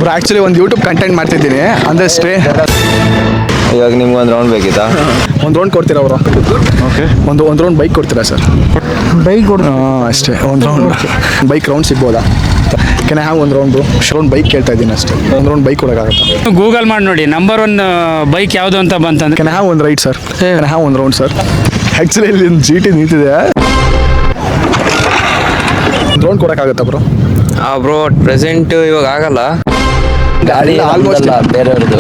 Bro actually ಒಂದು YouTube content ಮಾಡ್ತಿದ್ದೀನಿ ಅಂದರೆ ಇವಾಗ ನಿಮ್ಗೆ ಒಂದು ರೌಂಡ್ ಬೇಕಿತ್ತಾ? ಒಂದು ರೌಂಡ್ ಕೊಡ್ತೀರಾ ಅವರು? ಓಕೆ. ಒಂದು ರೌಂಡ್ ಬೈಕ್ ಕೊಡ್ತೀರಾ ಸರ್? ಬೈಕ್ ಅಷ್ಟೇ ಒಂದು ರೌಂಡ್ ಬೈಕ್ ರೌಂಡ್ ಸಿಗ್ಬೋದಾ? ಕೆನ ಹ್ಯಾವ್ ಒಂದು ರೌಂಡ್ ಬೈಕ್ ಕೇಳ್ತಾ ಇದ್ದೀನಿ ಅಷ್ಟೇ. ಒಂದು ರೌಂಡ್ ಬೈಕ್ ಕೊಡೋಕ್ಕಾಗತ್ತಾ? ಗೂಗಲ್ ಮಾಡಿ ನೋಡಿ ನಂಬರ್ 1 ಬೈಕ್ ಯಾವುದು ಅಂತ ಬಂತಂದ್ರೆ. ಕೆನ ಹ್ಯಾವ್ ಒಂದು ರೈಡ್ ಸರ್? ಕೆನ ಹ್ಯಾವ್ ಒಂದು ರೌಂಡ್ ಸರ್? ಆ್ಯಕ್ಚುಲಿ ಇಲ್ಲಿ ಒಂದು GT ನಿಂತಿದೆ. ಒಂದು ರೌಂಡ್ ಕೊಡೋಕ್ಕಾಗತ್ತಾ ಬ್ರೋ? ಬ್ರೋ ಪ್ರೆಸೆಂಟ್ ಇವಾಗ ಆಗಲ್ಲ, ಗಾಡಿ ಆಲ್ಮೋಸ್ಟ್ ಬೇರೆಯವ್ರದ್ದು.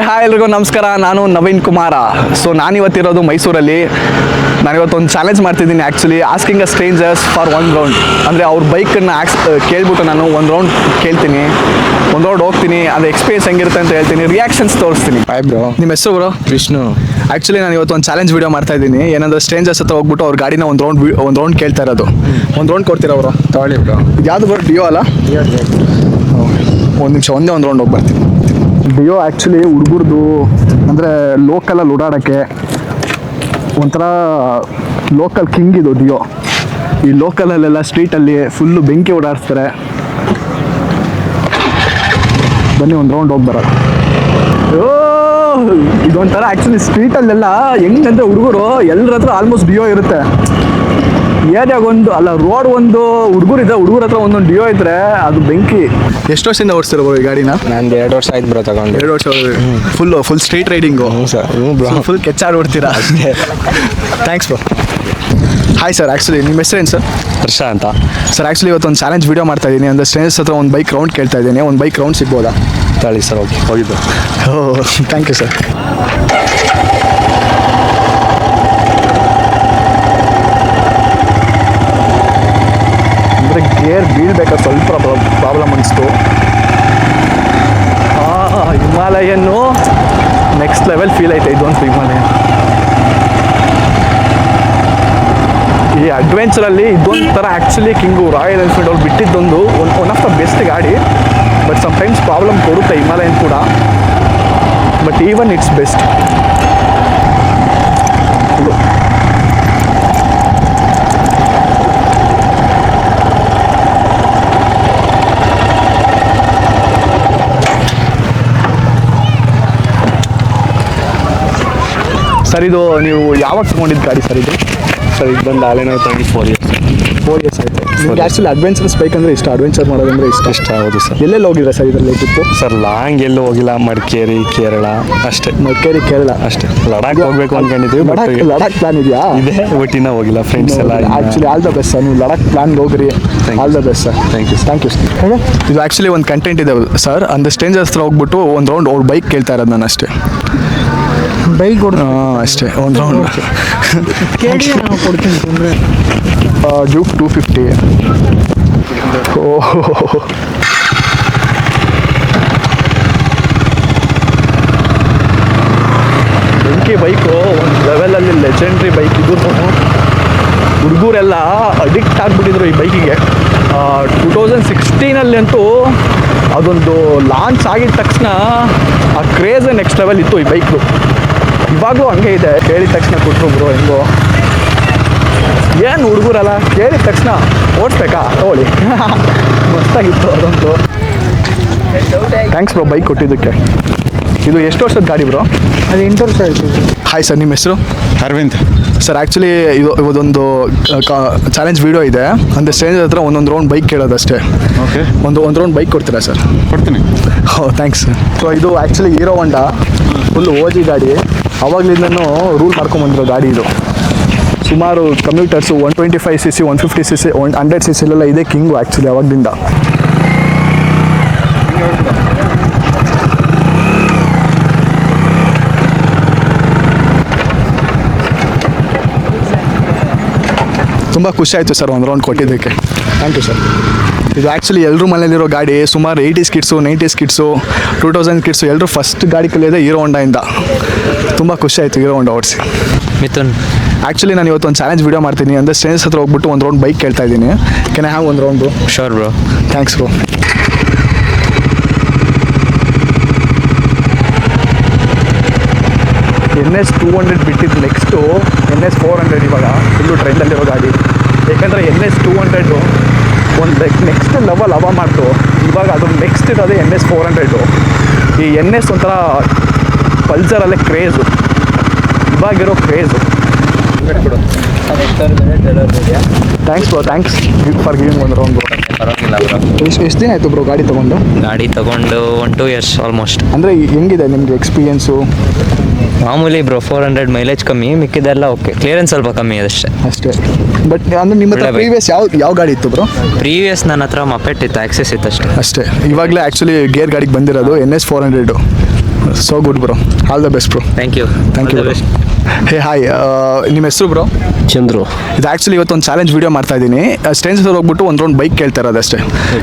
ಹಾಯ್ ಎಲ್ರಿಗೂ ನಮಸ್ಕಾರ, ನಾನು ನವೀನ್ ಕುಮಾರ. ಸೊ ನಾನಿವತ್ತಿರೋದು ಮೈಸೂರಲ್ಲಿ. ನಾನಿವತ್ತೊಂದು ಚಾಲೆಂಜ್ ಮಾಡ್ತಿದ್ದೀನಿ actually, asking a stranger's for 1 round. ಅಂದರೆ ಅವ್ರ ಬೈಕನ್ನು ಕೇಳ್ಬಿಟ್ಟು ನಾನು ಒಂದು ರೌಂಡ್ ಕೇಳ್ತೀನಿ, ಒಂದು ರೌಂಡ್ ಹೋಗ್ತೀನಿ, ಅದು ಎಕ್ಸ್ಪೀರಿಯನ್ಸ್ ಹೆಂಗಿರುತ್ತೆ ಅಂತ ಹೇಳ್ತೀನಿ, ರಿಯಾಕ್ಷನ್ಸ್ ತೋರಿಸ್ತೀನಿ. Hi bro. ನಿಮ್ಮ ಹೆಸರು ಬ್ರೋ? ವಿಷ್ಣು. ಆ್ಯಕ್ಚುಲಿ ನಾನು ಇವತ್ತು ಒಂದು ಚಾಲೆಂಜ್ ವೀಡಿಯೋ ಮಾಡ್ತಾ ಇದ್ದೀನಿ. ಏನಂದ್ರೆ ಸ್ಟ್ರೇಂಜರ್ಸ್ ಹತ್ರ ಹೋಗ್ಬಿಟ್ಟು ಅವ್ರ ಗಾಡಿನ ಒಂದು ರೌಂಡ್ ಕೇಳ್ತಾ ಇರೋದು. ಒಂದು ರೌಂಡ್ ಕೊಡ್ತೀರಾ ಅವರು? ತಗೊಳ್ಳಿ ಬ್ರೋ. ಯಾವುದು ಬ್ರೋ? ಡಿಯೋ ಅಲ್ಲ? ಒಂದು ನಿಮಿಷ, ಒಂದು ರೌಂಡ್ ಹೋಗಿ ಬರ್ತೀನಿ. ಡಿಯೋ ಆ್ಯಕ್ಚುಲಿ ಹುಡುಗರ್ದು ಅಂದರೆ ಲೋಕಲಲ್ಲಿ ಓಡಾಡೋಕ್ಕೆ ಒಂಥರ ಲೋಕಲ್ ಕಿಂಗ್ ಇದು ಡಿಯೋ. ಈ ಲೋಕಲಲ್ಲೆಲ್ಲ ಸ್ಟ್ರೀಟಲ್ಲಿ ಫುಲ್ಲು ಬೆಂಕಿ ಓಡಾಡಿಸ್ತಾರೆ. ಬನ್ನಿ ಒಂದು ರೌಂಡ್ ಹೋಗಿ ಬರೋದು. ಇದೊಂಥರ ಆ್ಯಕ್ಚುಲಿ ಸ್ಟ್ರೀಟಲ್ಲೆಲ್ಲ ಹೆಂಗಂದ್ರೆ ಹುಡುಗರು ಎಲ್ಲರ ಹತ್ರ ಆಲ್ಮೋಸ್ಟ್ ಡಿಯೋ ಇರುತ್ತೆ. ಏರಿಯಾಗ ರೋಡ್ ಒಂದು ಹುಡುಗರು ಹುಡುಗರ ಹತ್ರ ಒಂದೊಂದು ಡಿಯೋ ಇದ್ರೆ ಅದು ಬೆಂಕಿ. ಎಷ್ಟು ವರ್ಷದಿಂದ ಓಡಿಸ್ತಿರೋ ಈ ಗಾಡಿನ? ನಂದು 2 ವರ್ಷ ಆಯ್ತು ಬ್ರೋ ತಗೊಂಡು. 2 ವರ್ಷ ಫುಲ್ ಸ್ಟ್ರೀಟ್ ರೈಡಿಂಗು? ಫುಲ್ ಕೆಚ್ಚಾಡಿ ಓಡ್ತೀರಾ? Thanks bro. Hi sir, actually ನಿಮ್ಮ ಹೆಸರೇನು ಸರ್? ಹರ್ಷ ಅಂತ ಸರ್. ಆ್ಯಕ್ಚುಲಿ ಇವತ್ತೊಂದು ಚಾಲೆಂಜ್ ವೀಡಿಯೋ ಮಾಡ್ತಾ ಇದ್ದೀನಿ. ಅಂದರೆ ಸ್ಟ್ರೇಂಜರ್ಸ್ ಹತ್ರ ಒಂದು ಬೈಕ್ ರೌಂಡ್ ಕೇಳ್ತಾ ಇದ್ದೀನಿ. ಒಂದು ಬೈಕ್ ರೌಂಡ್ ಸಿಗ್ಬೋದಾ? ತಳಿ ಸರ್. ಓಕೆ, ಹೋಗಿದ್ದು. Thank you sir. ಅಂದರೆ ಗೇರ್ ಬೀಳ್ಬೇಕಾದ್ರೆ ಸ್ವಲ್ಪ ಪ್ರಾಬ್ಲಮ್ ಅನಿಸ್ತು. ಹಿಮಾಲಯನ್ನು ನೆಕ್ಸ್ಟ್ ಲೆವೆಲ್ ಫೀಲ್ ಐತೆ ಇದೊಂದು ಹಿಮಾಲಯನ್. ಈ ಅಡ್ವೆಂಚರಲ್ಲಿ ಇದೊಂಥರ ಆ್ಯಕ್ಚುಲಿ ಕಿಂಗು. ರಾಯಲ್ ಎನ್ಫೀಲ್ಡ್ ಅವ್ರು ಬಿಟ್ಟಿದ್ದೊಂದು ಒನ್ ಆಫ್ ದ ಬೆಸ್ಟ್ ಗಾಡಿ. ಬಟ್ ಸಮ್ಟೈಮ್ಸ್ ಪ್ರಾಬ್ಲಮ್ ಕೊಡುತ್ತೆ ಹಿಮಾಲಯನ್ ಕೂಡ. But even it's best. Sir ಇದು ನೀವು ಯಾವಾಗ ತೊಗೊಂಡಿದ್ದು ಗಾಡಿ ಸರ್ ಇದು? ಸರ್ ಇದು ಬಂದು ಆಲೇನೋ ತಗೊಂಡು 4 ಇಯರ್ಸ್ ಆಯಿತು. ನಿಮ್ಗೆ ಆ್ಯಕ್ಚುಲಿ ಅಡ್ವೆಂಚರ್ಸ್ ಬೈಕ್ ಅಂದರೆ ಇಷ್ಟ, ಅಡ್ವೆಂಚರ್ ಮಾಡೋದಂದರೆ ಇಷ್ಟ? ಹೌದು ಸರ್. ಎಲ್ಲೆಲ್ಲಿ ಹೋಗಿದ್ರೆ ಸರ್ ಇದರಲ್ಲಿ ಟ್ರಿಪ್ಪು? ಸರ್ ಲಾಂಗ್ ಎಲ್ಲೂ ಹೋಗಿಲ್ಲ, ಮಡಿಕೇರಿ, ಕೇರಳ ಅಷ್ಟೇ. ಮಡಿಕೇರಿ, ಕೇರಳ ಅಷ್ಟೇ. ಲಡಾಖ್ ಹೋಗ್ಬೇಕು ಅಂದ್ಕೊಂಡಿದ್ವಿ. ಲಡಾಖ್ ಪ್ಲಾನ್ ಇದೆಯಾ? ಇದೆ, ಒಟ್ಟಿನ ಹೋಗಿಲ್ಲ ಫ್ರೆಂಡ್ಸ್ ಎಲ್ಲ. Actually all the best sir, ನೀವು ಲಡಾಖ್ ಪ್ಲಾನ್ಗೆ ಹೋಗ್ರಿ. All the best sir. Thank you. Thank you sir. ಇದು ಆ್ಯಕ್ಚುಲಿ ಒಂದು ಕಂಟೆಂಟ್ ಇದೆ ಸರ್. ಅಂದರೆ ಸ್ಟ್ರೇಂಜರ್ಸ್ ಹತ್ರ ಹೋಗ್ಬಿಟ್ಟು ಒಂದು ರೌಂಡ್ ಅವ್ರ ಬೈಕ್ ಕೇಳ್ತಾ ಇರೋದು ನಾನು ಅಷ್ಟೇ. ಬೈಕ್ ಅಷ್ಟೇ ಒಂದು ರೌಂಡ್ ಕೇಳಿ ನಾವು ಕೊಡ್ತೀನಿ. ತೊಂದರೆ ಡ್ಯೂಕ್ 250. ಬೆಂಕಿ ಬೈಕು, ಒಂದು ಲೆವೆಲಲ್ಲಿ ಲೆಜೆಂಡ್ರಿ ಬೈಕ್ ಇದು. ಹುಡುಗರೆಲ್ಲ ಅಡಿಕ್ಟ್ ಆಗಿಬಿಟ್ಟಿದ್ರು ಈ ಬೈಕಿಗೆ. 2016 ಅಂತೂ ಅದೊಂದು ಲಾಂಚ್ ಆಗಿದ ತಕ್ಷಣ ಆ ಕ್ರೇಜ್ ನೆಕ್ಸ್ಟ್ ಲೆವೆಲ್ ಇತ್ತು ಈ ಬೈಕ್ದು. ಇವಾಗಲೂ ಹಂಗೆ ಇದೆ. ಕೇಳಿದ ತಕ್ಷಣ ಕೊಟ್ಟರು ಬ್ರೋ ಹೆಂಗೋ. ಏನು ಹುಡುಗರಲ್ಲ, ಕೇಳಿದ ತಕ್ಷಣ ಓಡಿಸ್ಬೇಕಾ ತಗೊಳ್ಳಿ. ಮಸ್ತಾಗಿತ್ತು ಅದಂತೂ. ಥ್ಯಾಂಕ್ಸ್ ಬ್ರೋ ಬೈಕ್ ಕೊಟ್ಟಿದ್ದಕ್ಕೆ. ಇದು ಎಷ್ಟು ವರ್ಷದ ಗಾಡಿ ಬ್ರೋ? ಅದು 8 ವರ್ಷ ಆಯಿತು. ಹಾಯ್ ಸರ್, ನಿಮ್ಮ ಹೆಸರು? ಅರವಿಂದ್ ಸರ್. ಆ್ಯಕ್ಚುಲಿ ಇವತ್ತೊಂದು ಚಾಲೆಂಜ್ ವೀಡಿಯೋ ಇದೆ. ಅಂದರೆ ಸ್ಟ್ರೇಂಜರ್ ಹತ್ರ ಒಂದೊಂದು ರೌಂಡ್ ಬೈಕ್ ಕೇಳೋದಷ್ಟೇ. ಓಕೆ. ಒಂದು ರೌಂಡ್ ಬೈಕ್ ಕೊಡ್ತೀರಾ ಸರ್? ಕೊಡ್ತೀನಿ. Thanks sir. ಸೊ ಇದು ಆ್ಯಕ್ಚುಲಿ ಹೀರೋ ಹೊಂಡಾ ಫುಲ್ ಓಜಿ ಗಾಡಿ. ಅವಾಗಲಿಂದನೂ ರೂಲ್ ಮಾಡ್ಕೊಂಬಂದಿರೋ ಗಾಡಿ ಇದು. ಸುಮಾರು ಕಮ್ಯೂಟರ್ಸು 125cc, 150cc, 100cc ಇದೆ ಕಿಂಗು ಆ್ಯಕ್ಚುಲಿ ಅವಾಗದಿಂದ. ತುಂಬ ಖುಷಿ ಆಯಿತು ಸರ್ ಒಂದು ರೌಂಡ್ ಕೊಟ್ಟಿದ್ದಕ್ಕೆ. Thank you sir. ಇದು ಆ್ಯಕ್ಚುಲಿ ಎಲ್ಲರೂ ಮನೇಲಿರೋ ಗಾಡಿ. ಸುಮಾರು 80s kids, 90s kids, 2000 kids ಎಲ್ಲರೂ ಫಸ್ಟ್ ಗಾಡಿ ಕಲಿಯೋದೇ ಹೀರೋ ಹೊಂಡಾಯಿಂದ. ತುಂಬ ಖುಷಿ ಆಯಿತು ಹೀರೋ ಹೊಂಡ ಓಡಿಸಿ. ಮಿಥುನ್. ಆ್ಯಕ್ಚುಲಿ ನಾನು ಇವತ್ತೊಂದು ಚಾಲೆಂಜ್ ವೀಡಿಯೋ ಮಾಡ್ತೀನಿ. ಅಂದರೆ ಸ್ಟ್ರೇಂಜರ್ಸ್ ಹತ್ರ ಹೋಗ್ಬಿಟ್ಟು ಒಂದು ರೌಂಡ್ ಬೈಕ್ ಕೇಳ್ತಾ ಇದ್ದೀನಿ. ಕೆನ್ ಐ ಹ್ಯಾವ್ ಒಂದು round? Sure bro. Thanks bro. NS 200 ಬಿಟ್ಟಿದ್ದು ನೆಕ್ಸ್ಟು NS 400 ಇವಾಗ ಫುಲ್ಲು ಟ್ರೆಂಡಲ್ಲಿರೋ ಗಾಡಿ. ಯಾಕಂದರೆ NS 200 ಒಂದು ನೆಕ್ಸ್ಟ್ ಲೆವೆಲ್ ಹವಾ ಮಾಡ್ತು. ಇವಾಗ ಅದು ನೆಕ್ಸ್ಟ್ ಇರೋದೇ NS 400. ಈ NS ಒಂಥರ ಪಲ್ಸರಲ್ಲೇ ಕ್ರೇಜು, ಇವಾಗಿರೋ craze. Thanks bro, thanks for giving ಒಂದು ರೌಂಡ್. ಪರವಾಗಿಲ್ಲ ಬ್ರೋ. ಎಷ್ಟು ದಿನ ಆಯಿತು ಬ್ರೋ ಗಾಡಿ ತೊಗೊಂಡು? ಗಾಡಿ ತಗೊಂಡು 1-2 years ಆಲ್ಮೋಸ್ಟ್. ಅಂದರೆ ಹೆಂಗಿದೆ ನಿಮಗೆ ಎಕ್ಸ್ಪೀರಿಯೆನ್ಸು? ಮಾಮೂಲಿ ಬ್ರೋ, 400 ಮೈಲೇಜ್ ಕಮ್ಮಿ, ಮಿಕ್ಕಿದೆಲ್ಲ ಓಕೆ. ಕ್ಲಿಯರೆನ್ಸ್ ಸ್ವಲ್ಪ ಕಮ್ಮಿ ಅದಷ್ಟೇ. ಅಷ್ಟೇ. ಬಟ್ ಅಂದರೆ ನಿಮ್ಮ ಹತ್ರ ಒಳ್ಳೆ bike. ಪ್ರೀವಿಯಸ್ ಯಾವ ಗಾಡಿ ಇತ್ತು ಬ್ರೋ? ಪ್ರೀವಿಯಸ್ ನನ್ನ ಹತ್ರ ಮಪೆಟ್ ಇತ್ತು, ಆಕ್ಸೆಸ್ ಇತ್ತು ಅಷ್ಟೇ. ಅಷ್ಟೇ. ಇವಾಗಲೇ ಆ್ಯಕ್ಚುಲಿ ಗೇರ್ ಗಾಡಿಗೆ ಬಂದಿರೋದು NS 400. So good bro, all the best bro. Thank you. Thank you bro. Hey hi, ನಿಮ್ಮ ಹೆಸರು ಬ್ರೋ? ಚಂದ್ರು. ಇದು ಆ್ಯಕ್ಚುಲಿ ಇವತ್ತೊಂದು ಚಾಲೆಂಜ್ ವೀಡಿಯೋ ಮಾಡ್ತಾ ಇದ್ದೀನಿ. ಸ್ಟ್ರೇಂಜರ್ಸ್ ಹೋಗ್ಬಿಟ್ಟು ಒಂದು ರೌಂಡ್ ಬೈಕ್ ಕೇಳ್ತಾ ಇರೋದು ಅಷ್ಟೇ.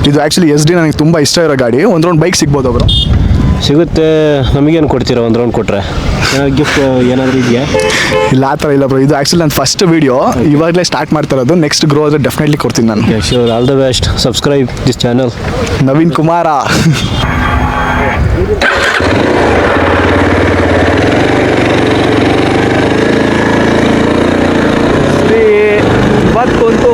ಇದು ಆ್ಯಕ್ಚುಲಿ SD ನನಗೆ ತುಂಬ ಇಷ್ಟ ಇರೋ ಗಾಡಿ. ಒಂದು ರೌಂಡ್ ಬೈಕ್ ಸಿಗ್ಬೋದು ಬ್ರೋ? ಸಿಗುತ್ತೆ. ನಮಗೇನು ಕೊಡ್ತೀರಾ ಒಂದು ರೌಂಡ್ ಕೊಟ್ಟರೆ? ಗಿಫ್ಟ್ ಏನಾದರೂ ಇದೆಯಾ? ಇಲ್ಲ, ಆ ಥರ ಇಲ್ಲ ಬ್ರೋ. ಇದು ಆ್ಯಕ್ಚುಲಿ ನನ್ನ ಫಸ್ಟ್ ವೀಡಿಯೋ, ಇವಾಗಲೇ ಸ್ಟಾರ್ಟ್ ಮಾಡ್ತಾ ಇರೋದು. ನೆಕ್ಸ್ಟ್ ಗ್ರೋ ಆದರೆ ಡೆಫಿನೆಟ್ಲಿ ಕೊಡ್ತೀನಿ ನಾನು. Sure, all the best. Subscribe this channel. Naveen Kumar. ಇವತ್ತಂತೂ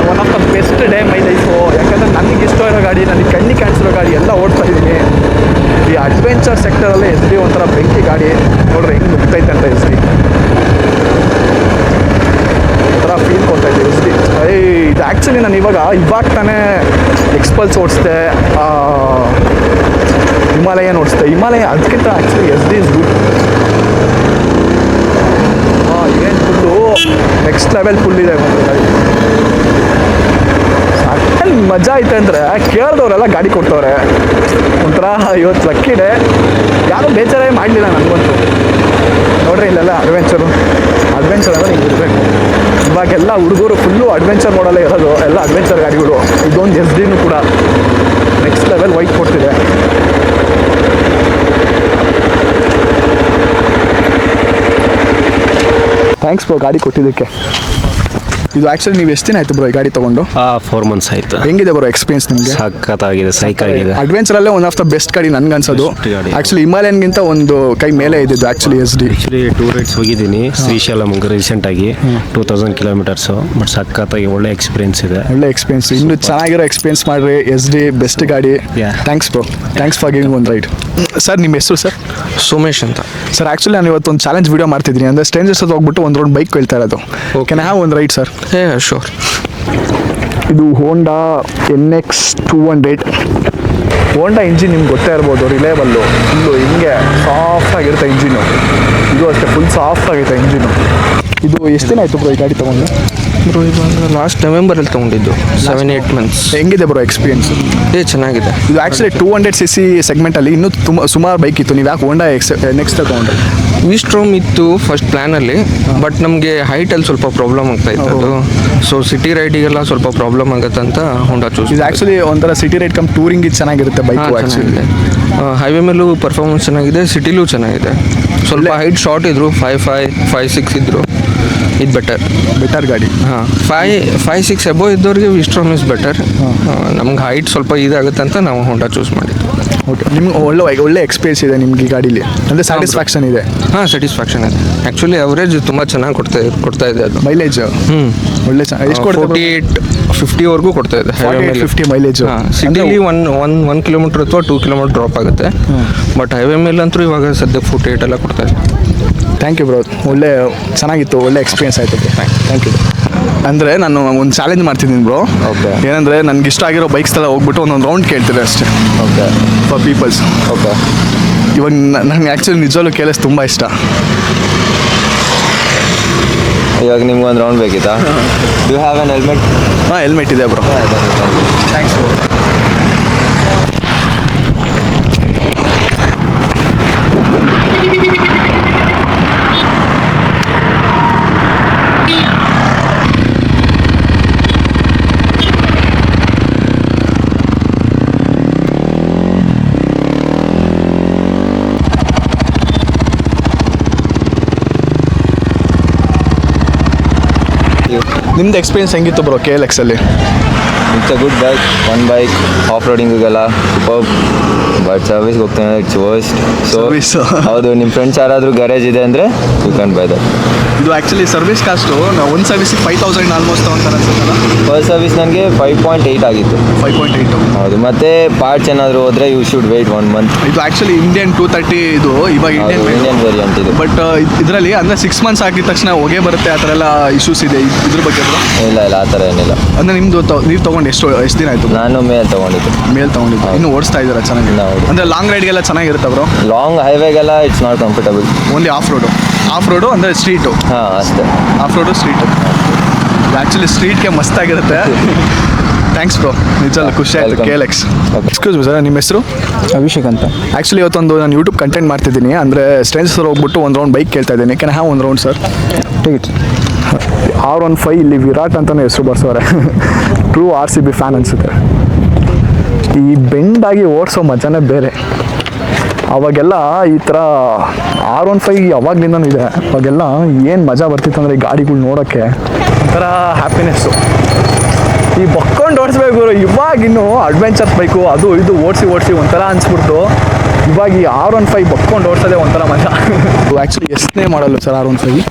one of the best day my life. ಯಾಕಂದರೆ ನನಗೆ ಇಷ್ಟ ಇರೋ ಗಾಡಿ, ನನಗೆ ಕಣ್ಣಿಗೆ ಕಾಣಿಸಿರೋ ಗಾಡಿ ಎಲ್ಲ ಓಡ್ತಾ ಇದ್ದೀನಿ. ಈ ಅಡ್ವೆಂಚರ್ ಸೆಕ್ಟರಲ್ಲೇ SD ಒಂಥರ ಬೆಂಕಿ ಗಾಡಿ. ನೋಡ್ರಿ ಹೆಂಗೆ ಮುಗ್ತೈತೆ ಅಂತ SD. ಒಂಥರ ಫೀಲ್ ಕೊಡ್ತಾ ಇದ್ದೆ SD. ಇದು ಆ್ಯಕ್ಚುಲಿ ನಾನು ಇವಾಗ ತಾನೇ ಎಕ್ಸ್ಪಲ್ಸ್ ಓಡಿಸ್ದೆ, ಹಿಮಾಲಯನ್ ಓಡಿಸ್ದೆ. ಹಿಮಾಲಯ ಅದಕ್ಕಿಂತ ಆ್ಯಕ್ಚುಲಿ SD ಇಸ್ ಗುಡ್. ಏನು ಫುಲ್ಲು ನೆಕ್ಸ್ಟ್ ಲೆವೆಲ್ ಫುಲ್ ಇದೆ ಗಾಡಿ. ಸಾಕಲ್ಲಿ ಮಜಾ ಐತೆ ಅಂದರೆ ಕೇಳಿದವರೆಲ್ಲ ಗಾಡಿ ಕೊಡ್ತವ್ರೆ. ಒಂಥರ ಇವತ್ತು ಲಕ್ಕಿ ಡೇ. ಯಾರೂ ಬೇಜಾರೇ ಮಾಡಲಿಲ್ಲ ನನಗಂತೂ. ನೋಡ್ರಿ ಇಲ್ಲೆಲ್ಲ ಅಡ್ವೆಂಚರ್ ಅಂದರೆ ಹಿಂಗೆ ಇರಬೇಕು. ಇವಾಗೆಲ್ಲ ಹುಡುಗರು ಫುಲ್ಲು ಅಡ್ವೆಂಚರ್ ಮಾಡಲ್ಲೇ ಇರೋದು, ಎಲ್ಲ ಅಡ್ವೆಂಚರ್ ಗಾಡಿಗಳು. ಇದೊಂದು SD ಕೂಡ ನೆಕ್ಸ್ಟ್ ಲೆವೆಲ್ ವೈಟ್ ಕೊಡ್ತಿದೆ. ಥ್ಯಾಂಕ್ಸ್ ಬ್ರೋ ಗಾಡಿ ಕೊಟ್ಟಿದ್ದಕ್ಕೆ. ಇದು ಆ್ಯಕ್ಚುಲಿ ನೀವು ಎಷ್ಟು ದಿನ ಆಯಿತು ಬ್ರೋ ಈ ಗಾಡಿ ತೊಗೊಂಡು? 4 months ಆಯಿತು. ಹೆಂಗಿದೆ ಬ್ರೋ ಎಕ್ಸ್ಪೀರಿಯನ್ಸ್ ನಿಮಗೆ? ಸಖತ್ತಾಗಿದೆ, ಸೈಕಾಗಿದೆ. ಅಡ್ವೆಂಚರಲ್ಲೇ ಒನ್ ಆಫ್ ದ ಬೆಸ್ಟ್ ಗಾಡಿ ನನಗನ್ಸೋದು. Best ಗಾಡಿ. ಆ್ಯಕ್ಚುಲಿ ಹಿಮಾಲಯನ್ಗಿಂತ ಒಂದು ಕೈ ಮೇಲೆ ಇದ್ದಿದ್ದು ಆ್ಯಕ್ಚುಲಿ SD. ಆ್ಯಕ್ಚುಲಿ 2 rides ಹೋಗಿದ್ದೀನಿ ಶ್ರೀಶೈಲಮ್ಗೆ ರೀಸೆಂಟಾಗಿ 2000 kilometers. ಬಟ್ ಸಖತ್ತಾಗಿ ಒಳ್ಳೆ ಎಕ್ಸ್ಪೀರಿಯನ್ಸ್ ಇದೆ. ಒಳ್ಳೆ ಎಕ್ಸ್ಪೀರಿಯನ್ಸ್. ಇನ್ನೂ ಚೆನ್ನಾಗಿರೋ ಎಕ್ಸ್ಪೀರಿಯನ್ಸ್ ಮಾಡಿರಿ. SD ಬೆಸ್ಟ್ ಗಾಡಿ. Yeah. Thanks bro, thanks for giving ಒಂದು ರೈಡ್. ಸರ್ ನಿಮ್ಮ ಹೆಸರು ಸರ್? ಸುಮೇಶ್ ಅಂತ. ಸರ್ ಆ್ಯಕ್ಚುಲಿ ನಾನು ಇವತ್ತೊಂದು ಚಾಲೆಂಜ್ ವೀಡಿಯೋ ಮಾಡ್ತಿದ್ದೀನಿ. ಅಂದರೆ ಸ್ಟ್ರೇಂಜರ್ಸ್ ಹತ್ರ ಹೋಗ್ಬಿಟ್ಟು ಒಂದು ರೌಂಡ್ ಬೈಕ್ ಕೇಳ್ತಾ ಇರೋದು. ಕ್ಯಾನ್ ಐ ಹ್ಯಾವ್ ಒಂದು ರೈಡ್ ಸರ್? ಶೋರ್. ಇದು ಹೋಂಡಾ NX 200. ಹೋಂಡಾ ಇಂಜಿನ್ ನಿಮ್ಗೆ ಗೊತ್ತೇ ಇರ್ಬೋದು, ರಿಲೇಬಲ್ಲು ಫುಲ್ಲು ಹಿಂಗೆ ಸಾಫ್ಟಾಗಿರುತ್ತೆ ಇಂಜಿನು. ಇದು ಅಷ್ಟೇ ಫುಲ್ ಸಾಫ್ಟ್ ಆಗಿರುತ್ತೆ ಇಂಜಿನು. ಇದು ಎಷ್ಟು ದಿನ ಆಯಿತು ಬ್ರೋ ಈ ಗಾಡಿ ತೊಗೊಂಡು? ಬ್ರೋ ಇವಾಗ ಲಾಸ್ಟ್ ನವೆಂಬರಲ್ಲಿ ತೊಗೊಂಡಿದ್ದು, 7-8 months. ಹೆಂಗಿದೆ ಬ್ರೋ ಎಕ್ಸ್ಪೀರಿಯನ್ಸ್? ಚೆನ್ನಾಗಿದೆ. ಇದು ಆ್ಯಕ್ಚುಲಿ 200cc ಸೆಗ್ಮೆಂಟಲ್ಲಿ ಇನ್ನೂ ಸುಮಾರು ಬೈಕ್ ಇತ್ತು. ನೀವು ಯಾಕೆ ಹೋಂಡಾ ನೆಕ್ಸ್ಟ್ ತೊಗೊಂಡ್ರೆ? ವಿಸ್ಟ್ರೋಮ್ ಇತ್ತು ಫಸ್ಟ್ ಪ್ಲ್ಯಾನಲ್ಲಿ, ಬಟ್ ನಮಗೆ ಹೈಟಲ್ಲಿ ಸ್ವಲ್ಪ ಪ್ರಾಬ್ಲಮ್ ಆಗ್ತಾ ಇತ್ತು ಅದು. ಸೊ ಸಿಟಿ ರೈಡಿಗೆಲ್ಲ ಸ್ವಲ್ಪ ಪ್ರಾಬ್ಲಮ್ ಆಗುತ್ತೆ ಅಂತ ಹೋಂಡಾ ಚೂಸ್. ಇದು ಆ್ಯಕ್ಚುಲಿ ಒಂಥರ ಸಿಟಿ ರೈಡ್ ಕಮ್ ಟೂರಿಂಗ್ ಇದು ಚೆನ್ನಾಗಿರುತ್ತೆ ಬೈಕ್ ಆ್ಯಕ್ಚುಲಿ. ಹೈವೇ ಮೇಲೂ ಪರ್ಫಾರ್ಮೆನ್ಸ್ ಚೆನ್ನಾಗಿದೆ, ಸಿಟಿಲೂ ಚೆನ್ನಾಗಿದೆ. ಸ್ವಲ್ಪ ಹೈಟ್ ಶಾರ್ಟ್ ಇದ್ರು, 5'6" ಇದ್ರು. ಇದು ಬೆಟರ್ ಗಾಡಿ. ಹಾಂ, 5'6" ಎಬೋ ಇದ್ದವ್ರಿಗೆ ವಿಸ್ಟ್ರೋಮ್ ಇಸ್ ಬೆಟರ್. ನಮ್ಗೆ ಹೈಟ್ ಸ್ವಲ್ಪ ಇದಾಗುತ್ತೆ ಅಂತ ನಾವು ಹೋಂಡಾ ಚೂಸ್ ಮಾಡಿದ್ದು. ಓಕೆ, ನಿಮ್ಗೆ ಒಳ್ಳೆ ಎಕ್ಸ್ಪೀರಿಯನ್ಸ್ ಇದೆ ನಿಮ್ಗೆ ಈ ಗಾಡೀಲಿ, ಅಂದರೆ ಸ್ಯಾಟಿಸ್ಫ್ಯಾಕ್ಷನ್ ಇದೆ? ಹಾಂ, ಸ್ಯಾಟಿಸ್ಫ್ಯಾಕ್ಷನ್ ಇದೆ. ಆ್ಯಕ್ಚುಲಿ ಅವರೇಜ್ ತುಂಬ ಚೆನ್ನಾಗಿ ಕೊಡ್ತಾ ಇದೆ ಅದು. ಮೈಲೇಜ್ ಒಳ್ಳೆ ಎಷ್ಟು ಕೊಡ್ತದೆ? 48-50ವರೆಗೂ ಕೊಡ್ತಾ ಇದೆ. 50 ಮೈಲೇಜ್. ಸಿಟಿಲಿ 1 kilometer ಅಥವಾ 2 kilometer ಡ್ರಾಪ್ ಆಗುತ್ತೆ. ಬಟ್ ಹೈವೇ ಮೇಲಂತೂ ಇವಾಗ ಸದ್ಯಕ್ಕೆ 48 ಎಲ್ಲ ಕೊಡ್ತಾ ಇದೆ. ಥ್ಯಾಂಕ್ ಯು ಬ್ರೋ, ಚೆನ್ನಾಗಿತ್ತು, ಒಳ್ಳೆ ಎಕ್ಸ್ಪೀರಿಯನ್ಸ್ ಆಯಿತು ಬ್ರೋ. Thank you. ಅಂದರೆ ನಾನು ಒಂದು ಚಾಲೆಂಜ್ ಮಾಡ್ತಿದ್ದೀನಿ ಬ್ರೋ. ಓಕೆ. ಏನಂದರೆ ನನಗೆ ಇಷ್ಟ ಆಗಿರೋ ಬೈಕ್ಸ್ ಎಲ್ಲ ಹೋಗ್ಬಿಟ್ಟು ಒಂದೊಂದು ರೌಂಡ್ ಕೇಳ್ತಿದ್ದೆ ಅಷ್ಟೇ. ಓಕೆ. For peoples. ಓಕೆ. ಇವಾಗ ನನಗೆ ಆ್ಯಕ್ಚುಲಿ ನಿಜವಾಗ್ಲೂ ಕೇಳಿಸ್ ತುಂಬ ಇಷ್ಟ. ಇವಾಗ ನಿಮ್ಗೆ ಒಂದು ರೌಂಡ್ ಬೇಕಿತ್ತಾ? You have an helmet? ಹಾಂ, ಹೆಲ್ಮೆಟ್ ಇದೆ ಬ್ರೋ. Thanks bro. ನಿಮ್ದು ಎಕ್ಸ್ಪೀರಿಯನ್ಸ್ ಹೆಂಗಿತ್ತು ಬ್ರೋ KLX ಅಲ್ಲಿ? It's a good bike, one bike off ರೋಡಿಂಗಿಗೆಲ್ಲ ಸೂಪರ್. ಬಟ್ ಸರ್ವಿಸ್ಗೆ ಹೋಗ್ತಾನೆ ಇಟ್ಸ್ ವರ್ಸ್ಟ್. So Service. ಹೌದು, ನಿಮ್ಮ ಫ್ರೆಂಡ್ಸ್ ಯಾರಾದರೂ ಗ್ಯಾರೇಜ್ ಇದೆ ಅಂದರೆ ಯು ಕ್ಯಾನ್ ಬೈ ದಟ್. ಇದು ಆ್ಯಕ್ಚುಲಿ ಸರ್ವಿಸ್ ಕಾಸ್ಟು ಒಂದು ಸರ್ವಿಸಿಗೆ 5,000 ಆಲ್ಮೋಸ್ಟ್ ತೊಗೊತಾರೆ ಅನ್ಸುತ್ತಲ್ಲ. ಫಸ್ಟ್ ಸರ್ವಿಸ್ ನನಗೆ 5.8 ಆಗಿತ್ತು. 5.8. ಹೌದು, ಮತ್ತು ಪಾರ್ಟ್ಸ್ ಏನಾದರೂ ಹೋದರೆ ಯು ಶುಡ್ ವೆಯ್ಟ್ 1 ಮಂತ್. ಇದು ಆ್ಯಕ್ಚುಲಿ ಇಂಡಿಯನ್ 230 ಇದು ಇವಾಗ ಇಂಡಿಯನ್ ವೇರಿಯಂಟ್ ಇದು. ಬಟ್ ಇದರಲ್ಲಿ ಅಂದರೆ 6 ಮಂತ್ಸ್ ಆಗಿದ ತಕ್ಷಣ ಹೊಗೆ ಬರುತ್ತೆ, ಆ ಥರ ಎಲ್ಲ ಇಶ್ಯೂಸ್ ಇದೆ ಇದ್ರ ಬಗ್ಗೆ ಬ್ರೋ. ಇಲ್ಲ ಆ ಥರ ಏನಿಲ್ಲ. ಅಂದರೆ ನಿಮ್ಮದು ನೀವು ತೊಗೊಂಡು ಎಷ್ಟು ದಿನ ಆಯಿತು? ನಾನು ಮೇಲೆ ತೊಗೊಂಡಿದ್ದು. ಮೇಲ್ ತೊಗೊಂಡಿದ್ದು ಇನ್ನು ಓಡಿಸ್ತಾ ಇದ್ದೀರಾ ಚೆನ್ನಾಗಿ? ಹೌದು. ಅಂದರೆ ಲಾಂಗ್ ರೈಡ್ಗೆಲ್ಲ ಚೆನ್ನಾಗಿರುತ್ತೆ ಬ್ರೋ? ಲಾಂಗ್ ಹೈವೇಗೆಲ್ಲ it's not comfortable. Only off road ಅಂದರೆ ಸ್ಟ್ರೀಟು. ಹಾಂ ಅಷ್ಟೇ. Off road street. ಆ್ಯಕ್ಚುಲಿ ಸ್ಟ್ರೀಟ್ಗೆ ಮಸ್ತಾಗಿರುತ್ತೆ. ಥ್ಯಾಂಕ್ಸ್ ಬ್ರೋ, ನಿಜ ಖುಷಿ ಆಯಿತು. Welcome. KLX. Okay. Excuse me sir, ನಿಮ್ಮ ಹೆಸರು? ಅಭಿಷೇಕ್ ಅಂತ. ಆ್ಯಕ್ಚುಲಿ ಇವತ್ತೊಂದು ನಾನು ಯೂಟ್ಯೂಬ್ ಕಂಟೆಂಟ್ ಮಾಡ್ತಿದ್ದೀನಿ, ಅಂದರೆ ಸ್ಟ್ರೇಂಜರ್ಸ್ ಹತ್ರ ಹೋಗ್ಬಿಟ್ಟು ಒಂದು ರೌಂಡ್ ಬೈಕ್ ಕೇಳ್ತಾ ಇದ್ದೀನಿ. ಕ್ಯಾನ್ ಹ್ಯಾವ್ ಒಂದು ರೌಂಡ್ ಸರ್? ಟಿಕೆಟ್ R15 ಇಲ್ಲಿ ವಿರಾಟ್ ಅಂತಲೇ ಹೆಸರು ಬರ್ಸೋರೆ. ಟ್ರೂ RCB ಫ್ಯಾನ್ ಅನಿಸುತ್ತೆ. ಈ ಬೆಂಡಾಗಿ ಓಡಿಸೋ ಮಜಾನೇ ಬೇರೆ. ಅವಾಗೆಲ್ಲ ಈ ಥರ R15 ಅವಾಗ್ಲಿಂದನೂ ಇದೆ. ಅವಾಗೆಲ್ಲ ಏನು ಮಜಾ ಬರ್ತಿತ್ತು ಅಂದರೆ ಈ ಗಾಡಿಗಳು ನೋಡೋಕ್ಕೆ ಒಂಥರ ಹ್ಯಾಪಿನೆಸ್ಸು. ಈ ಬಕ್ಕೊಂಡು ಓಡಿಸ್ಬೇಕು. ಇವಾಗಿನ್ನು ಅಡ್ವೆಂಚರ್ಸ್ ಬೈಕು ಅದು ಇದು ಓಡಿಸಿ ಒಂಥರ ಅನಿಸ್ಬಿಡ್ತು. ಇವಾಗ ಈ R15 ಬಕ್ಕೊಂಡು ಓಡಿಸೋದೇ ಒಂಥರ ಮಜಾ. ಆ್ಯಕ್ಚುಲಿ ಎಷ್ಟನೇ ಮಾಡಲು ಸರ್ R15?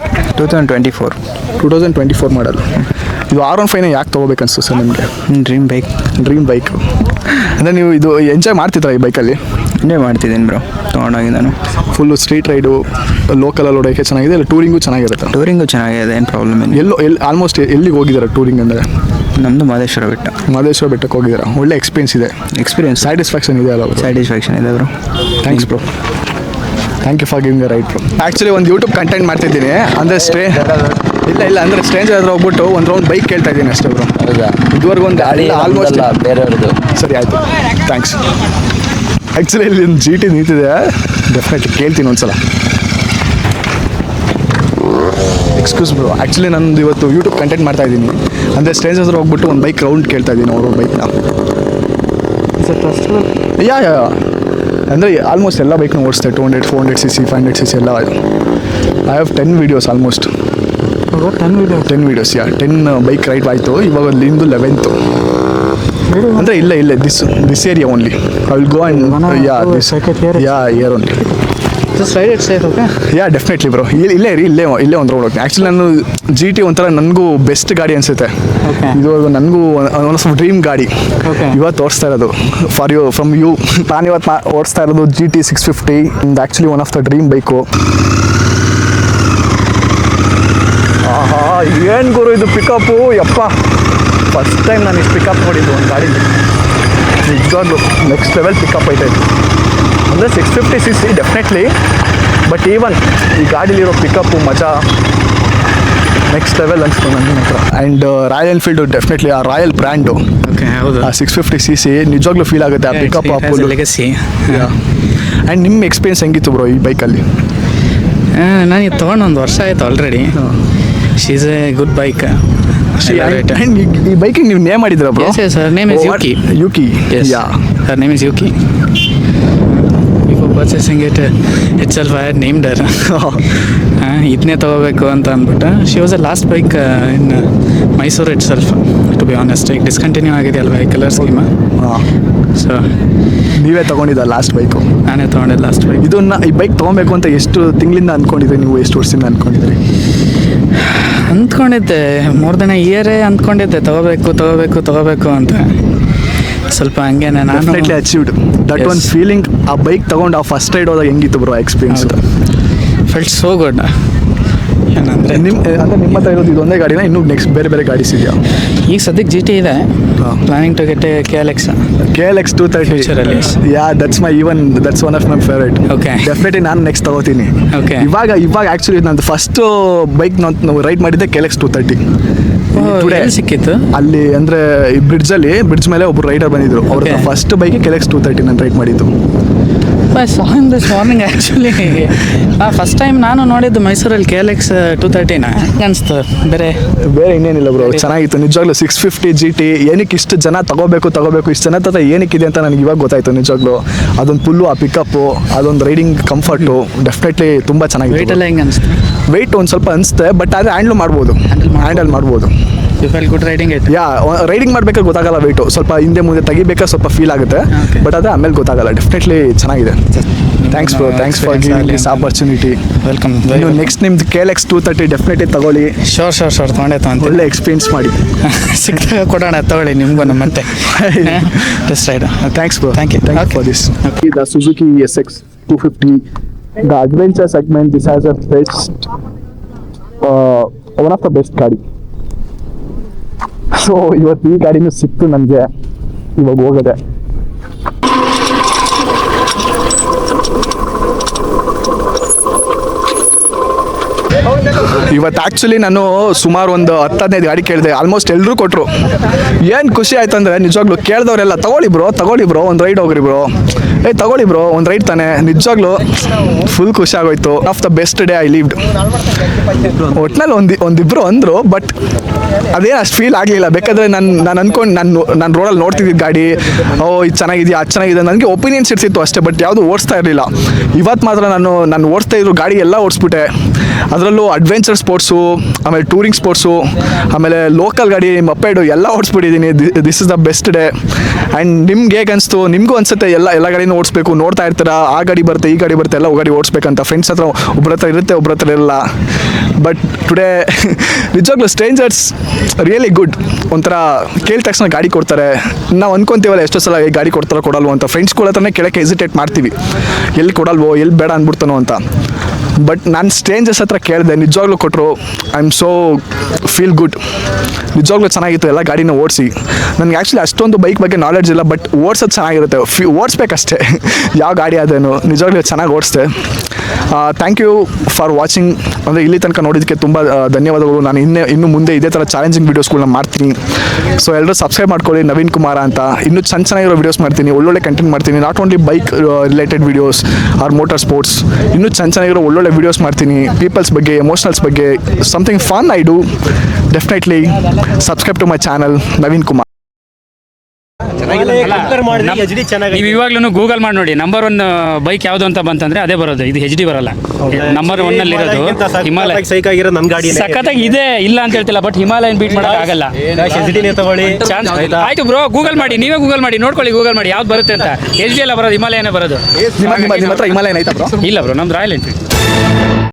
2024 ಮಾಡಲು. ಇದು R15ನೇ ಯಾಕೆ ತೊಗೋಬೇಕು ಅನಿಸ್ತು ಸರ್ ನಿಮಗೆ? ಡ್ರೀಮ್ ಬೈಕು ಅಂದರೆ ನೀವು ಇದು ಎಂಜಾಯ್ ಮಾಡ್ತಿದ್ರ ಈ ಬೈಕಲ್ಲಿ? ಇನ್ನೇ ಮಾಡ್ತಿದ್ದೀನಿ ಬ್ರೋ, ತೊಗೊಂಡೋಗಿ ನಾನು. ಫುಲ್ಲು ಸ್ಟ್ರೀಟ್ ರೈಡು ಲೋಕಲಲ್ಲಿ ಓಡೋಕ್ಕೆ ಚೆನ್ನಾಗಿದೆ, ಇಲ್ಲ ಟೂರಿಂಗು ಚೆನ್ನಾಗಿರುತ್ತೆ? ಟೂರಿಂಗು ಚೆನ್ನಾಗಿದೆ, ಏನು ಪ್ರಾಬ್ಲಮ್ ಇಲ್ಲ. ಎಲ್ಲಿ ಆಲ್ಮೋಸ್ಟ್ ಎಲ್ಲಿಗೆ ಹೋಗಿದ್ದೀರಾ ಟೂರಿಂಗ್ ಅಂದರೆ? ನಮ್ಮದು ಮಹದೇಶ್ವರ ಬೆಟ್ಟಕ್ಕೆ ಹೋಗಿದ್ದೀರಾ? ಒಳ್ಳೆ ಎಕ್ಸ್ಪೀರಿಯನ್ಸ್ ಇದೆ, ಸ್ಯಾಟಿಸ್ಫ್ಯಾಕ್ಷನ್ ಇದೆ ಅಲ್ಲ? ಸ್ಯಾಟಿಸ್ಫ್ಯಾಕ್ಷನ್ ಇದೆ bro. Thanks bro, thank you for giving a ride bro. Actually ಒಂದು ಯೂಟ್ಯೂಬ್ ಕಂಟೆಂಟ್ ಮಾಡ್ತಿದ್ದೀನಿ, ಅಂದರೆ ಇಲ್ಲ ಅಂದರೆ ಸ್ಟ್ರೇಂಜರ್ ಹತ್ರ ಹೋಗ್ಬಿಟ್ಟು ಒಂದು ರೌಂಡ್ ಬೈಕ್ ಕೇಳ್ತಾ ಇದ್ದೀನಿ ಅಷ್ಟೇ ಬ್ರೋ. ಹೌದಾ? ಇದುವರೆಗೂ ಒಂದು ಆಲ್ಮೋಸ್ಟ್ ಬೇರೆಯವ್ರದ್ದು. ಸರಿ ಆಯಿತು, ಥ್ಯಾಂಕ್ಸ್. ಆ್ಯಕ್ಚುಲಿ ಇಲ್ಲಿ ಒಂದು GT ನಿಂತಿದೆ, ಡೆಫಿನೆಟ್ಲಿ ಕೇಳ್ತೀನಿ ಒಂದ್ಸಲ. ಎಕ್ಸ್ಕ್ಯೂಸ್ ಬ್ರೋ, ಆ್ಯಕ್ಚುಲಿ ನಾನು ಇವತ್ತು ಯೂಟ್ಯೂಬ್ ಕಂಟೆಂಟ್ ಮಾಡ್ತಾ ಇದ್ದೀನಿ, ಅಂದರೆ ಸ್ಟ್ರೇಂಜರ್ಸ್ ಹತ್ರ ಹೋಗ್ಬಿಟ್ಟು ಒಂದು ಬೈಕ್ ರೌಂಡ್ ಕೇಳ್ತಾ ಇದ್ದೀನಿ ಅವರು ಬೈಕ್ನ. ಯಾ ಅಂದರೆ ಆಲ್ಮೋಸ್ಟ್ ಎಲ್ಲ ಬೈಕ್ನ ಓಡಿಸ್ತೆ, 200, 400cc, 500cc ಎಲ್ಲ. I have 10 videos almost. 10 videos, 10 bike ride ಆಯಿತು. ಇವಾಗ ನಿಮ್ಮದು 11th. ಅಂದರೆ ಇಲ್ಲ this area only. I will go and here only. Definitely bro. ಇಲ್ಲೇ ಒಂದು ರೌಂಡ್ ಹೋಗ್ತೀನಿ. ಆ್ಯಕ್ಚುಲಿ ನಾನು GT ಒಂಥರ ನನಗೂ ಬೆಸ್ಟ್ ಗಾಡಿ ಅನಿಸುತ್ತೆ. ಇದುವರೆಗೂ ನನಗೂ ಒನ್ ಆಫ್ ಡ್ರೀಮ್ ಗಾಡಿ. ಇವತ್ತು ಓಡಿಸ್ತಾ ಇರೋದು ಫ್ರಮ್ ಯು. ನಾನು ಇವತ್ತು ಓಡಿಸ್ತಾ ಇರೋದು GT 650. Actually one of the dream bike. ಆಹಾ, ಏನು ಗುರು ಇದು ಪಿಕಪ್ಪು! ಯಪ್ಪ, ಫಸ್ಟ್ ಟೈಮ್ ನಾನು ಇಷ್ಟು ಪಿಕಪ್ ನೋಡಿದ್ದು ಒಂದು ಗಾಡಿ. ನಿಜವಾಗ್ಲೂ ನೆಕ್ಸ್ಟ್ ಲೆವೆಲ್ ಪಿಕಪ್ ಐತೆ. ಅಂದರೆ 650cc ಡೆಫಿನೆಟ್ಲಿ, ಬಟ್ ಈವನ್ ಈ ಗಾಡೀಲಿರೋ ಪಿಕಪ್ಪು ಮಜಾ ನೆಕ್ಸ್ಟ್ ಲೆವೆಲ್ ಅನಿಸ್ತು ನನ್ನ ಹತ್ರ. ಆ್ಯಂಡ್ ರಾಯಲ್ ಎನ್ಫೀಲ್ಡು ಡೆಫಿನೆಟ್ಲಿ ಆ ರಾಯಲ್ ಬ್ರ್ಯಾಂಡು. ಆ 650cc ನಿಜವಾಗ್ಲೂ ಫೀಲ್ ಆಗುತ್ತೆ ಆ ಪಿಕಪ್, ಆ ಫುಲ್. ಆ್ಯಂಡ್ ನಿಮ್ಮ ಎಕ್ಸ್ಪೀರಿಯನ್ಸ್ ಹೆಂಗಿತ್ತು ಬ್ರೋ ಈ ಬೈಕಲ್ಲಿ? ನಾನು ಇದು ತೊಗೊಂಡು 1 ವರ್ಷ ಆಯಿತು already. She is A good bike. ಈ ಬೈಕಿಗೆ ನೀವು ನೇಮ್ ಮಾಡಿದ್ದೀರಾ bro? Sir, name is Yuki. Her name is Yuki. Before purchasing it itself, I had named her. ಇದನ್ನೇ ತೊಗೋಬೇಕು ಅಂತ ಅಂದ್ಬಿಟ್ಟು. She was a last bike in Mysuru itself, to be honest. ಈಗ discontinue ಆಗಿದೆ ಅಲ್ವಾ ಈ ಕಲರ್ ಸ್ಕೀಮ್. ಸೊ ನೀವೇ ತೊಗೊಂಡಿದ್ದ ಲಾಸ್ಟ್ ಬೈಕು? ನಾನೇ ತೊಗೊಂಡೆ ಲಾಸ್ಟ್ ಬೈಕ್. ಈ ಬೈಕ್ ತೊಗೊಬೇಕು ಅಂತ ಎಷ್ಟು ತಿಂಗಳಿಂದ ಅಂದ್ಕೊಂಡಿದ್ರಿ ನೀವು? ಎಷ್ಟು ವರ್ಷದಿಂದ ಅಂದ್ಕೊಂಡಿದ್ರಿ? ಅಂದ್ಕೊಂಡಿದ್ದೆ ಮೋರ್ ದೆನ್ ಇಯರೇ ಅಂದ್ಕೊಂಡಿದ್ದೆ ತೊಗೋಬೇಕು ಅಂತ. ಸ್ವಲ್ಪ ಹಂಗೆ ನಾನು ಅಚೀವ್ಡ್ ದಟ್ ಒನ್ ಫೀಲಿಂಗ್. ಆ ಬೈಕ್ ತಗೊಂಡು ಆ ಫಸ್ಟ್ ರೈಡ್ ಹೋದಾಗ ಹೆಂಗಿತ್ತು bro experience? Felt so good. ಏನಂದರೆ ನಿಮ್ಮ ಹತ್ರ ಇರೋದು ಇದೊಂದೇ ಗಾಡಿನ, ಇನ್ನೂ ನೆಕ್ಸ್ಟ್ ಬೇರೆ ಗಾಡೀಸ್ ಇದೆಯಾ? ಈಗ ಸದ್ಯಕ್ಕೆ GT ಇದೆ. Planning to get KLX 230. That's one of my favourite. Okay. Definitely ನಾನು ನೆಕ್ಸ್ಟ್ ತಗೋತೀನಿ. Okay. ಇವಾಗ ಆ್ಯಕ್ಚುಲಿ ನಂದು ಫಸ್ಟ್ ಬೈಕ್ ನಾವು ರೈಡ್ ಮಾಡಿದ್ದೆ KLX 230. ಸಿಕ್ಕಿತ್ತು ಅಲ್ಲಿ ಅಂದರೆ ಬ್ರಿಡ್ಜ್ ಮೇಲೆ ಒಬ್ಬರು ರೈಡರ್ ಬಂದಿದ್ರು. ಅವ್ರ ಫಸ್ಟ್ ಬೈಕ್ KLX 230 ನಾನು ರೈಡ್ ಮಾಡಿದ್ದು. I saw him this morning actually. First time ನಾನು ನೋಡಿದ್ದು ಮೈಸೂರಲ್ಲಿ KLX 230ನ. ಅನಿಸ್ತು ಬೇರೆ ಇನ್ನೇನಿಲ್ಲ ಬ್ರೋ, ಚೆನ್ನಾಗಿತ್ತು ನಿಜವಾಗ್ಲೂ. 650 GT ಏನಕ್ಕೆ ಇಷ್ಟು ಜನ ತಗೋಬೇಕು ಇಷ್ಟು ಜನ ಹತ್ರ ಏನಕ್ಕಿದೆ ಅಂತ ನನಗೆ ಇವಾಗ ಗೊತ್ತಾಯ್ತು ನಿಜವಾಗ್ಲೂ. ಅದೊಂದು ಫುಲ್ಲು ಆ ಪಿಕಪ್ಪು, ಅದೊಂದು ರೈಡಿಂಗ್ ಕಂಫರ್ಟು ಡೆಫಿನೆಟ್ಲಿ ತುಂಬ ಚೆನ್ನಾಗಿದೆ. ವೆಯ್ಟ್ ಎಲ್ಲ ಹೆಂಗೆ ಅನಿಸ್ತು? ವೆಯ್ಟ್ ಒಂದು ಸ್ವಲ್ಪ ಅನಿಸುತ್ತೆ, ಬಟ್ ಆದರೆ ಹ್ಯಾಂಡಲ್ ಮಾಡ್ಬೋದು. You feel good riding it. Yeah, riding ಮಾಡ್ಬೇಕಾದ್ರೆ ಗೊತ್ತಾಗಲ್ಲ ವೆಯ್ಟು, ಸ್ವಲ್ಪ ಹಿಂದೆ ಮುಂದೆ ತೆಗಿಬೇಕಾದ್ರೆ ಸ್ವಲ್ಪ ಫೀಲ್ ಆಗುತ್ತೆ, ಬಟ್ ಅದು ಆಮೇಲೆ ಗೊತ್ತಾಗಲ್ಲ. ಡೆಫಿನೆಟ್ಲಿ ಚೆನ್ನಾಗಿದೆ. Thanks bro, thanks for giving this opportunity. Welcome. ನೀವು ನೆಕ್ಸ್ಟ್ ನಿಮ್ದು KLX 230 ಡೆಫಿನೆಟ್ಲಿ ತಗೊಳ್ಳಿ. ಶೋರ್ ತೊಗೊಂಡೆ ಅಂತ ಒಳ್ಳೆ ಎಕ್ಸ್ಪೀರಿಯನ್ಸ್ ಮಾಡಿ. ಸಿಕ್ತಾಗ ಕೊಡೋಣ, ತಗೊಳ್ಳಿ ನಿಮ್ಗೂ ಮತ್ತೆ. Test ride. Thanks bro. Thank you. Thank you for this. The Suzuki SX 250, the adventure segment. This has a best, one of the best ಗಾಡಿ. ಸೊ ಇವತ್ತು ಈ ಗಾಡಿನೂ ಸಿಕ್ತು ನನಗೆ, ಇವಾಗ ಹೋಗದೆ. ಇವತ್ತು ಆ್ಯಕ್ಚುಲಿ ನಾನು ಸುಮಾರು ಒಂದು 10-15 ಗಾಡಿ ಕೇಳಿದೆ. ಆಲ್ಮೋಸ್ಟ್ ಎಲ್ಲರೂ ಕೊಟ್ಟರು. ಏನು ಖುಷಿ ಆಯ್ತು ಅಂದರೆ ನಿಜವಾಗ್ಲೂ ಕೇಳಿದವರೆಲ್ಲ ತಗೊಳ್ಳಿ ಬ್ರೋ ಒಂದು ರೈಡ್ ಹೋಗ್ರಿ ಬ್ರೋ, ತಗೊಳ್ಳಿ ಬ್ರೋ ಒಂದು ರೈಡ್ ತಾನೆ. ನಿಜವಾಗ್ಲೂ ಫುಲ್ ಖುಷಿ ಆಗೋಯ್ತು. Of the best day I lived. ಒಟ್ನಲ್ಲಿ ಒಂದಿಬ್ರು ಅಂದರು, ಬಟ್ ಅದೇನು ಅಷ್ಟು ಫೀಲ್ ಆಗಲಿಲ್ಲ. ಬೇಕಾದರೆ ನಾನು ಅನ್ಕೊಂಡು ನಾನು ರೋಡಲ್ಲಿ ನೋಡ್ತಿದ್ದಿದ್ದು ಗಾಡಿ, ಇದು ಚೆನ್ನಾಗಿದೆಯಾ ಅದು ಚೆನ್ನಾಗಿದೆ, ನನಗೆ ಒಪಿನಿಯನ್ಸ್ ಇರ್ತಿತ್ತು ಅಷ್ಟೇ, ಬಟ್ ಯಾವುದು ಓಡಿಸ್ತಾ ಇರಲಿಲ್ಲ. ಇವತ್ತು ಮಾತ್ರ ನಾನು ಓಡಿಸ್ತಾ ಇದ್ರು ಗಾಡಿ ಎಲ್ಲ ಓಡಿಸ್ಬಿಟ್ಟೆ. ಅದರಲ್ಲೂ ಅಡ್ವೆಂಚರ್ ಸ್ಪೋರ್ಟ್ಸು, ಆಮೇಲೆ ಟೂರಿಂಗ್ ಸ್ಪೋರ್ಟ್ಸು, ಆಮೇಲೆ ಲೋಕಲ್ ಗಾಡಿ ಮಪ್ಪೆಡು ಎಲ್ಲ ಓಡಿಸ್ಬಿಟ್ಟಿದ್ದೀನಿ. This is the best day. And ನಿಮ್ಗೆ ಹೇಗೆ ಅನಿಸ್ತು? ನಿಮಗೂ ಅನಿಸುತ್ತೆ ಎಲ್ಲ ಗಾಡಿನೂ ಓಡಿಸ್ಬೇಕು, ನೋಡ್ತಾ ಇರ್ತೀರಾ, ಆ ಗಾಡಿ ಬರುತ್ತೆ ಈ ಗಾಡಿ ಬರುತ್ತೆ ಎಲ್ಲ ಗಾಡಿ ಓಡಿಸ್ಬೇಕಂತ. ಫ್ರೆಂಡ್ಸ್ ಹತ್ರ ಒಬ್ಬರ ಹತ್ರ ಇರುತ್ತೆ, ಒಬ್ಬರ ಹತ್ರ ಇರಲ್ಲ. ಬಟ್ ಟುಡೇ ನಿಜವಾಗ್ಲೂ ಸ್ಟ್ರೇಂಜರ್ಸ್ ರಿಯಲಿ ಗುಡ್. ಒಂಥರ ಕೇಳಿದ ತಕ್ಷಣ ಗಾಡಿ ಕೊಡ್ತಾರೆ. ನಾವು ಅಂದ್ಕೊತೀವಲ್ಲ ಎಷ್ಟೋ ಸಲ ಗಾಡಿ ಕೊಡ್ತಾರೋ ಕೊಡಲ್ವೋ ಅಂತ. ಫ್ರೆಂಡ್ಸ್ಗಳ ಹತ್ರನೇ ಕೇಳೋಕ್ಕೆ ಹೆಸಿಟೇಟ್ ಮಾಡ್ತೀವಿ, ಎಲ್ಲಿ ಕೊಡಲ್ವೋ ಎಲ್ಲಿ ಬೇಡ ಅಂದ್ಬಿಡ್ತಾನೋ ಅಂತ. ಬಟ್ ನಾನು ಸ್ಟ್ರೇಂಜರ್ಸ್ ಹತ್ರ ಕೇಳಿದೆ, ನಿಜವಾಗ್ಲೂ ಕೊಟ್ಟರು. I am so feel good. ನಿಜವಾಗ್ಲೂ ಚೆನ್ನಾಗಿತ್ತು ಎಲ್ಲ ಗಾಡಿನ ಓಡಿಸಿ. ನನಗೆ ಆ್ಯಕ್ಚುಲಿ ಅಷ್ಟೊಂದು ಬೈಕ್ ಬಗ್ಗೆ ನಾಲೆಡ್ಜ್ ಇಲ್ಲ, ಬಟ್ ಓಡಿಸೋದು ಚೆನ್ನಾಗಿರುತ್ತೆ. ಓಡಿಸ್ಬೇಕಷ್ಟೇ ಯಾವ ಗಾಡಿ ಅದೇನು. ನಿಜವಾಗ್ಲೂ ಚೆನ್ನಾಗಿ ಓಡಿಸ್ದೆ. Thank you for watching. ಅಂದರೆ ಇಲ್ಲಿ ತನಕ ನೋಡಿದ್ದಕ್ಕೆ ತುಂಬ ಧನ್ಯವಾದಗಳು. ನಾನು ಇನ್ನು ಮುಂದೆ ಇದೇ ಥರ ಚಾಲೆಂಜಿಂಗ್ ವೀಡಿಯೋಸ್ಗಳನ್ನ ಮಾಡ್ತೀನಿ. ಸೊ ಎಲ್ಲರೂ ಸಬ್ಸ್ಕ್ರೈಬ್ ಮಾಡ್ಕೊಳ್ಳಿ, ನವೀನ್ ಕುಮಾರ ಅಂತ. ಇನ್ನೂ ಚೆನ್ನಾಗಿರೋ ವೀಡಿಯೋಸ್ ಮಾಡ್ತೀನಿ, ಒಳ್ಳೊಳ್ಳೆ ಕಂಟೆಂಟ್ ಮಾಡ್ತೀನಿ. Not only bike related videos or motor sports. ಇನ್ನೂ ಚೆನ್ನಾಗಿರೋ ಒಳ್ಳೊಳ್ಳೆ ವೀಡಿಯೋಸ್ ಮಾಡ್ತೀನಿ, ಪೀಪಲ್ಸ್ ಬಗ್ಗೆ, ಎಮೋಷನಲ್ಸ್ ಬಗ್ಗೆ, something fun I do. Definitely subscribe to my channel Naveen Kumar. ನೀವು ಇವಾಗ್ಲೂ ಗೂಗಲ್ ಮಾಡಿ ನೋಡಿ, ನಂಬರ್ 1 ಬೈಕ್ ಯಾವುದು ಅಂತ ಬಂತಂದ್ರೆ ಅದೇ ಬರೋದು. ಇದು HD ಬರಲ್ಲ. ನಂಬರ್ 1 ಅಲ್ಲಿ ಇರೋದು ಹಿಮಾಲಯ. ಸಖತ್ತಾಗಿ ಇದೆ, ಇಲ್ಲ ಅಂತ ಹೇಳ್ತಿಲ್ಲ, ಬಟ್ ಹಿಮಾಲಯನ್ ಬೀಟ್ ಮಾಡಕ್ ಆಗಲ್ಲ. ಆಯ್ತು ಬ್ರೋ, ಗೂಗಲ್ ಮಾಡಿ, ನೀವೇ ಗೂಗಲ್ ಮಾಡಿ, ನೋಡ್ಕೊಳ್ಳಿ, ಗೂಗಲ್ ಮಾಡಿ ಯಾವ್ದು ಬರುತ್ತೆ ಅಂತ. HD ಎಲ್ಲ ಬರೋದು, ಹಿಮಾಲಯನೇ ಬರೋದು. ನಿಮ್ಮ ಹತ್ರ ಹಿಮಾಲಯನ್ ಆಯ್ತಾ ಬ್ರೋ? ಇಲ್ಲ ಬ್ರೋ, ನಮ್ದು ರಾಯಲ್ ಎನ್ಫೀಲ್ಡ್.